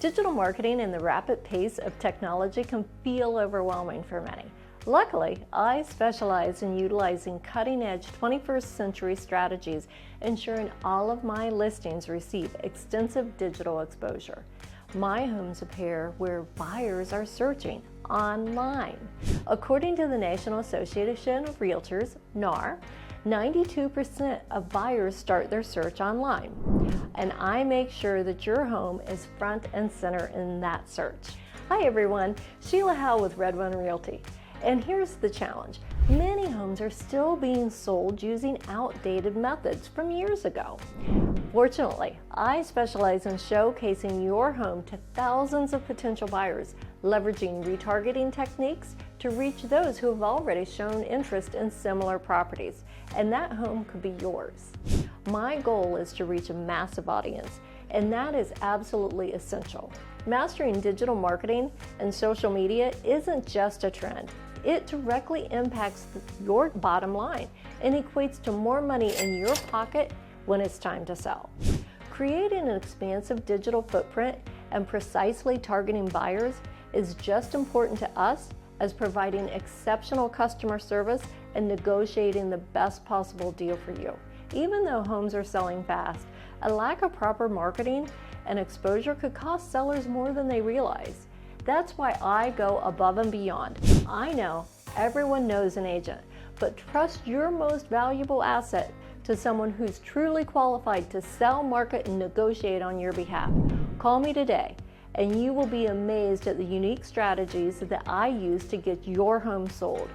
Digital marketing and the rapid pace of technology can feel overwhelming for many. Luckily, I specialize in utilizing cutting-edge 21st century strategies, ensuring all of my listings receive extensive digital exposure. My homes appear where buyers are searching online. According to the National Association of Realtors, NAR, 92% of buyers start their search online, and I make sure that your home is front and center in that search. Hi everyone, Sheila Howell with Red Realty. And here's the challenge. Many homes are still being sold using outdated methods from years ago. Fortunately, I specialize in showcasing your home to thousands of potential buyers, leveraging retargeting techniques to reach those who have already shown interest in similar properties, and that home could be yours. My goal is to reach a massive audience, and that is absolutely essential. Mastering digital marketing and social media isn't just a trend. It directly impacts your bottom line and equates to more money in your pocket when it's time to sell. Creating an expansive digital footprint and precisely targeting buyers is just important to us as providing exceptional customer service and negotiating the best possible deal for you. Even though homes are selling fast, a lack of proper marketing and exposure could cost sellers more than they realize. That's why I go above and beyond. I know everyone knows an agent, but trust your most valuable asset to someone who's truly qualified to sell, market, and negotiate on your behalf. Call me today, and you will be amazed at the unique strategies that I use to get your home sold.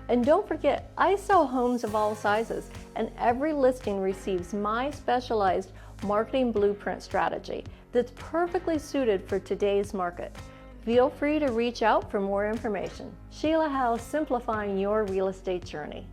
And don't forget, I sell homes of all sizes, and every listing receives my specialized marketing blueprint strategy that's perfectly suited for today's market. Feel free to reach out for more information. Sheila Howell, simplifying your real estate journey.